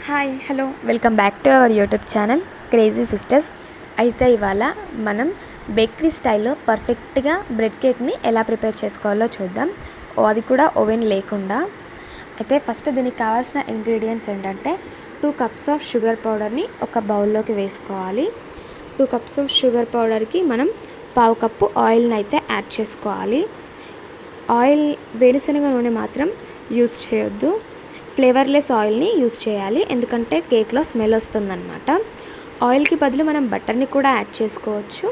Hi hello welcome back to our YouTube channel crazy sisters. అయితే ఇవాళ మనం bakery స్టైల్లో పర్ఫెక్ట్గా బ్రెడ్ కేక్ని ఎలా ప్రిపేర్ చేసుకోవాలో చూద్దాం, అది కూడా ఓవెన్ లేకుండా. అయితే ఫస్ట్ దీనికి కావాల్సిన ఇంగ్రీడియంట్స్ ఏంటంటే 2 కప్స్ ఆఫ్ షుగర్ పౌడర్ని ఒక బౌల్లోకి వేసుకోవాలి. 2 కప్స్ ఆఫ్ షుగర్ పౌడర్కి మనం 1/2 కప్పు ఆయిల్ని అయితే యాడ్ చేసుకోవాలి. ఆయిల్ వేరుశనగ నూనె మాత్రం యూస్ చేయొద్దు, ఫ్లేవర్లెస్ ఆయిల్ని యూస్ చేయాలి, ఎందుకంటే కేక్లో స్మెల్ వస్తుందన్నమాట. ఆయిల్కి బదులు మనం బటర్ని కూడా యాడ్ చేసుకోవచ్చు,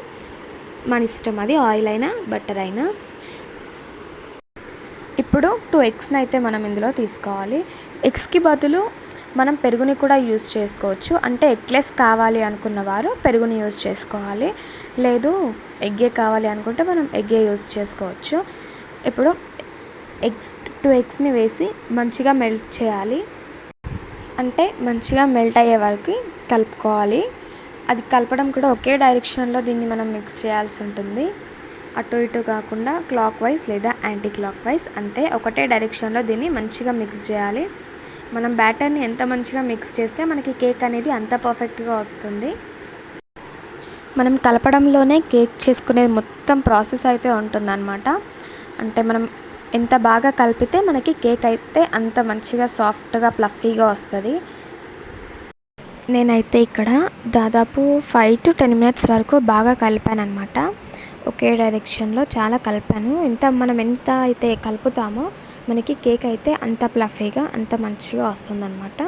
మన ఇష్టం, అది ఆయిల్ అయినా బటర్ అయినా. ఇప్పుడు 2 ఎగ్స్ని అయితే మనం ఇందులో తీసుకోవాలి. ఎగ్స్కి బదులు మనం పెరుగుని కూడా యూస్ చేసుకోవచ్చు, అంటే ఎగ్లెస్ కావాలి అనుకున్న వారు పెరుగుని యూస్ చేసుకోవాలి, లేదు ఎగ్గే కావాలి అనుకుంటే మనం ఎగ్గే యూస్ చేసుకోవచ్చు. ఇప్పుడు 2 ఎగ్స్ని వేసి మంచిగా మెల్ట్ చేయాలి, అంటే మంచిగా మెల్ట్ అయ్యే వరకు కలుపుకోవాలి. అది కలపడం కూడా ఒకే డైరెక్షన్లో దీన్ని మనం మిక్స్ చేయాల్సి ఉంటుంది, అటు ఇటు కాకుండా క్లాక్ వైజ్ లేదా యాంటీ క్లాక్ వైజ్, అంతే ఒకటే డైరెక్షన్లో దీన్ని మంచిగా మిక్స్ చేయాలి. మనం బ్యాటర్ని ఎంత మంచిగా మిక్స్ చేస్తే మనకి కేక్ అనేది అంత పర్ఫెక్ట్గా వస్తుంది. మనం కలపడంలోనే కేక్ చేసుకునేది మొత్తం ప్రాసెస్ అయితే ఉంటుందన్నమాట. అంటే మనం ఎంత బాగా కలిపితే మనకి కేక్ అయితే అంత మంచిగా సాఫ్ట్గా ఫ్లఫీగా వస్తుంది. నేనైతే ఇక్కడ దాదాపు 5 to 10 minutes వరకు బాగా కలిపాను అనమాట, ఒకే డైరెక్షన్లో చాలా కలిపాను. మనం ఎంత అయితే కలుపుతామో మనకి కేక్ అయితే అంత ఫ్లఫీగా అంత మంచిగా వస్తుందన్నమాట.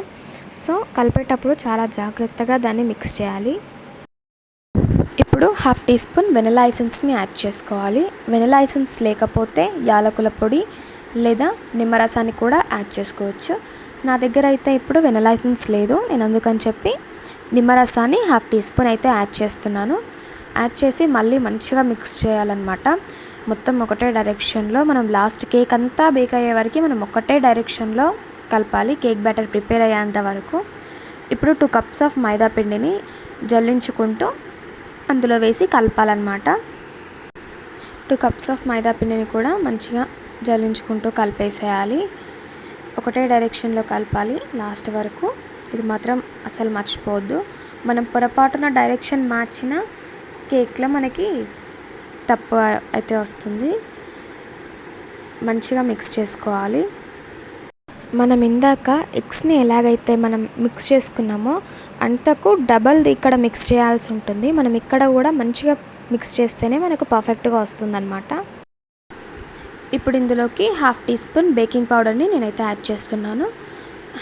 సో కలిపేటప్పుడు చాలా జాగ్రత్తగా దాన్ని మిక్స్ చేయాలి. ఇప్పుడు 1/2 టీ స్పూన్ వెనిలా ఎసెన్స్ని యాడ్ చేసుకోవాలి. వెనిలా ఎసెన్స్ లేకపోతే యాలకుల పొడి లేదా నిమ్మరసాన్ని కూడా యాడ్ చేసుకోవచ్చు. నా దగ్గర అయితే ఇప్పుడు వెనిలా ఎసెన్స్ లేదు, నేను అందుకని చెప్పి నిమ్మరసాన్ని 1/2 టీ స్పూన్ అయితే యాడ్ చేస్తున్నాను. యాడ్ చేసి మళ్ళీ మంచిగా మిక్స్ చేయాలన్నమాట. మొత్తం ఒకటే డైరెక్షన్లో మనం లాస్ట్ కేక్ అంతా బేక్ అయ్యే వరకు మనం ఒకటే డైరెక్షన్లో కలపాలి, కేక్ బ్యాటర్ ప్రిపేర్ అయ్యేంత వరకు. ఇప్పుడు 2 కప్స్ ఆఫ్ మైదా పిండిని జల్లించుకుంటూ అందులో వేసి కలపాలన్నమాట. 2 కప్స్ ఆఫ్ మైదా పిండిని కూడా మంచిగా జల్లించుకుంటూ కలిపేసేయాలి, ఒకటే డైరెక్షన్లో కలపాలి లాస్ట్ వరకు. ఇది మాత్రం అసలు మర్చిపోవద్దు, మనం పొరపాటున డైరెక్షన్ మార్చిన కేక్లో మనకి తప్పు అయితే వస్తుంది. మంచిగా మిక్స్ చేసుకోవాలి. మనం ఇందాక ఎగ్స్ని ఎలాగైతే మనం మిక్స్ చేసుకున్నామో అంతకు డబల్ ఇక్కడ మిక్స్ చేయాల్సి ఉంటుంది. మనం ఇక్కడ కూడా మంచిగా మిక్స్ చేస్తేనే మనకు పర్ఫెక్ట్గా వస్తుందన్నమాట. ఇప్పుడు ఇందులోకి 1/2 టీ స్పూన్ బేకింగ్ పౌడర్ని నేనైతే యాడ్ చేస్తున్నాను.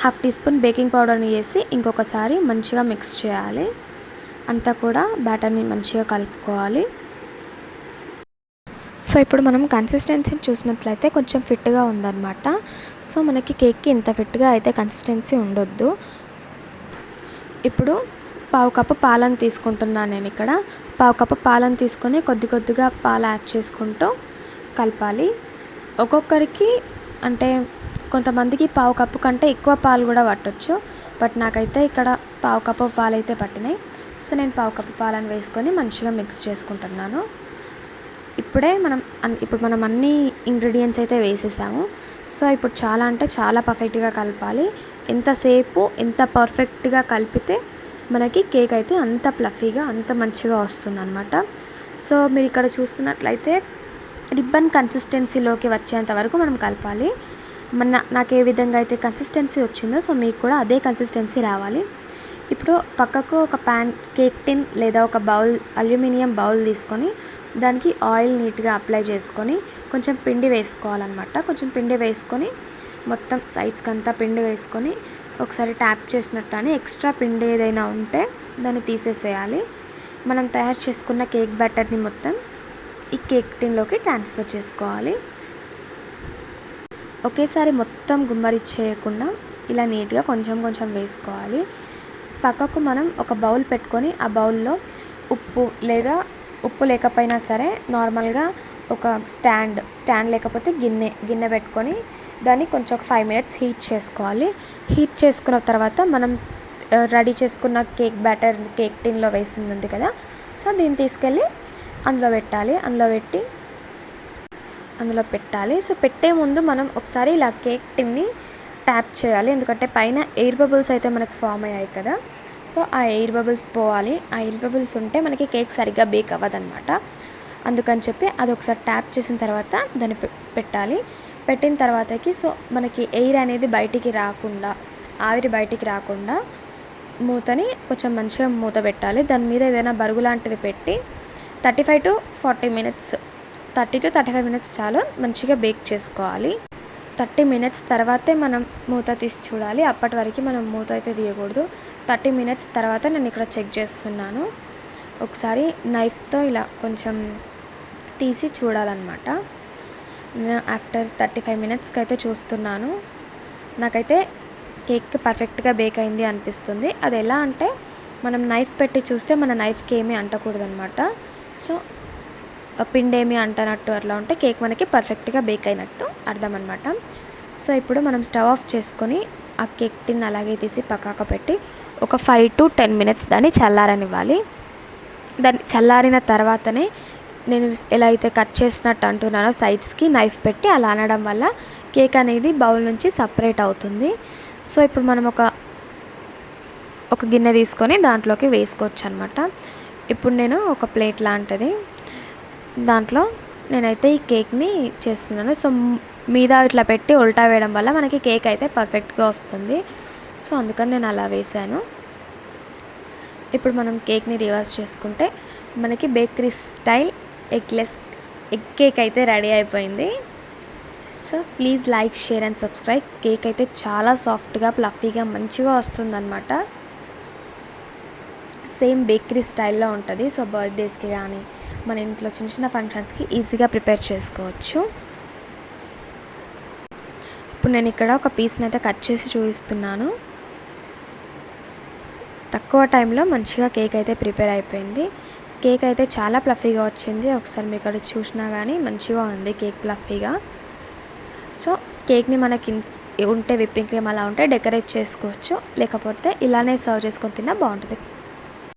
1/2 టీ స్పూన్ బేకింగ్ పౌడర్ని వేసి ఇంకొకసారి మంచిగా మిక్స్ చేయాలి, అంతా కూడా బ్యాటర్ని మంచిగా కలుపుకోవాలి. సో ఇప్పుడు మనం కన్సిస్టెన్సీని చూసినట్లయితే కొంచెం ఫిట్గా ఉందన్నమాట. సో మనకి కేక్కి ఇంత ఫిట్గా అయితే కన్సిస్టెన్సీ ఉండొద్దు. ఇప్పుడు 1/2 కప్పు పాలను తీసుకుంటున్నాను నేను ఇక్కడ. 1/2 కప్పు పాలను తీసుకొని కొద్దిగా పాలు యాడ్ చేసుకుంటూ కలపాలి. ఒక్కొక్కరికి అంటే కొంతమందికి 1/2 కప్పు కంటే ఎక్కువ పాలు కూడా పట్టొచ్చు, బట్ నాకైతే ఇక్కడ 1/2 కప్పు పాలు అయితే పట్టినాయి. సో నేను 1/2 కప్పు పాలను వేసుకొని మంచిగా మిక్స్ చేసుకుంటున్నాను. ఇప్పుడు మనం అన్ని ఇంగ్రీడియంట్స్ అయితే వేసేసాము. సో ఇప్పుడు చాలా అంటే చాలా పర్ఫెక్ట్గా కలపాలి. ఎంతసేపు ఎంత పర్ఫెక్ట్గా కలిపితే మనకి కేక్ అయితే అంత ఫ్లఫీగా అంత మంచిగా వస్తుందన్నమాట. సో మీరు ఇక్కడ చూస్తున్నట్లయితే రిబ్బన్ కన్సిస్టెన్సీలోకి వచ్చేంత వరకు మనం కలపాలి. నాకు ఏ విధంగా అయితే కన్సిస్టెన్సీ వచ్చిందో సో మీకు కూడా అదే కన్సిస్టెన్సీ రావాలి. ఇప్పుడు పక్కకు ఒక కేక్ టిన్ లేదా ఒక అల్యూమినియం బౌల్ తీసుకొని దానికి ఆయిల్ నీట్గా అప్లై చేసుకొని కొంచెం పిండి వేసుకోవాలన్నమాట. కొంచెం పిండి వేసుకొని మొత్తం సైడ్స్కి అంతా పిండి వేసుకొని ఒకసారి ట్యాప్ చేసినట్టు అని ఎక్స్ట్రా పిండి ఏదైనా ఉంటే దాన్ని తీసేసేయాలి. మనం తయారు చేసుకున్న కేక్ బ్యాటర్ని మొత్తం ఈ కేక్ టిన్లోకి ట్రాన్స్ఫర్ చేసుకోవాలి. ఒకేసారి మొత్తం గుమ్మరిచ్చేయకుండా ఇలా నీట్గా కొంచెం కొంచెం వేసుకోవాలి. పక్కకు మనం ఒక బౌల్ పెట్టుకొని ఆ బౌల్లో ఉప్పు లేకపోయినా సరే నార్మల్గా ఒక స్టాండ్ లేకపోతే గిన్నె పెట్టుకొని దాన్ని కొంచెం ఒక 5 minutes హీట్ చేసుకోవాలి. హీట్ చేసుకున్న తర్వాత మనం రెడీ చేసుకున్న కేక్ బ్యాటర్ కేక్ టిన్లో వేసింది ఉంది కదా, సో దీన్ని తీసుకెళ్ళి అందులో పెట్టాలి. సో పెట్టే ముందు మనం ఒకసారి ఇలా కేక్ టిన్ని ట్యాప్ చేయాలి, ఎందుకంటే పైన ఎయిర్ బబుల్స్ అయితే మనకు ఫామ్ అయ్యాయి కదా. సో ఆ ఎయిర్ బబుల్స్ పోవాలి. ఆ ఎయిర్ బబుల్స్ ఉంటే మనకి కేక్ సరిగ్గా బేక్ అవ్వదన్నమాట. అందుకని చెప్పి అది ఒకసారి ట్యాప్ చేసిన తర్వాత దాన్ని పెట్టాలి. పెట్టిన తర్వాతకి సో మనకి ఎయిర్ అనేది బయటికి రాకుండా, ఆవిరి బయటికి రాకుండా మూతని కొంచెం మంచిగా మూత పెట్టాలి. దాని మీద ఏదైనా బరుగు లాంటిది పెట్టి 35 to 40 మినిట్స్ 30 to 35 మినిట్స్ చాలు మంచిగా బేక్ చేసుకోవాలి. 30 మినిట్స్ తర్వాతే మనం మూత తీసి చూడాలి. అప్పటి వరకు మనం మూత అయితే తీయకూడదు. 30 మినిట్స్ తర్వాత నేను ఇక్కడ చెక్ చేస్తున్నాను. ఒకసారి నైఫ్తో ఇలా కొంచెం తీసి చూడాలన్నమాట. నేను ఆఫ్టర్ 35 మినిట్స్కి అయితే చూస్తున్నాను. నాకైతే కేక్ పర్ఫెక్ట్గా బేక్ అయింది అనిపిస్తుంది. అది ఎలా అంటే మనం నైఫ్ పెట్టి చూస్తే మన నైఫ్కి ఏమీ అంటకూడదు అనమాట. సో పిండి ఏమీ అంటనట్టు అట్లా ఉంటే కేక్ మనకి పర్ఫెక్ట్గా బేక్ అయినట్టు అర్థం అనమాట. సో ఇప్పుడు మనం స్టవ్ ఆఫ్ చేసుకొని ఆ కేక్ టిన్ అలాగే తీసి పక్కకు పెట్టి ఒక 5 to 10 మినిట్స్ దాన్ని చల్లారనివ్వాలి. దాన్ని చల్లారిన తర్వాతనే నేను ఎలా అయితే కట్ చేసినట్టు అంటున్నానో సైడ్స్కి నైఫ్ పెట్టి అలా అనడం వల్ల కేక్ అనేది బౌల్ నుంచి సపరేట్ అవుతుంది. సో ఇప్పుడు మనం ఒక గిన్నె తీసుకొని దాంట్లోకి వేసుకోవచ్చు అనమాట. ఇప్పుడు నేను ఒక ప్లేట్ లాంటిది దాంట్లో నేనైతే ఈ కేక్ని చేస్తున్నాను. సో మీద ఇట్లా పెట్టి ఉల్టా వేయడం వల్ల మనకి కేక్ అయితే పర్ఫెక్ట్గా వస్తుంది. సో అందుకని నేను అలా వేసాను. ఇప్పుడు మనం కేక్ని రివర్స్ చేసుకుంటే మనకి బేకరీ స్టైల్ ఎగ్ కేక్ అయితే రెడీ అయిపోయింది. So please like, share and subscribe. Cake అయితే చాలా సాఫ్ట్గా, ఫ్లఫీగా మంచిగా వస్తుందన్నమాట. సేమ్ బేకరీ స్టైల్లో ఉంటుంది. సో బర్త్డేస్కి కానీ మన ఇంట్లో చిన్న చిన్న ఫంక్షన్స్కి ఈజీగా ప్రిపేర్ చేసుకోవచ్చు. ఇప్పుడు నేను ఇక్కడ ఒక పీస్ని అయితే కట్ చేసి చూపిస్తున్నాను. తక్కువ టైంలో మంచిగా కేక్ అయితే ప్రిపేర్ అయిపోయింది. కేక్ అయితే చాలా ఫ్లఫీగా వచ్చింది. ఒకసారి మీరు ఇక్కడ చూసినా కానీ మంచిగా ఉంది కేక్ ఫ్లఫీగా. సో కేక్ని మనకి ఉంటే విప్పింగ్ క్రీమ్ అలా ఉంటే డెకరేట్ చేసుకోవచ్చు, లేకపోతే ఇలానే సర్వ్ చేసుకొని తిన్నా బాగుంటుంది.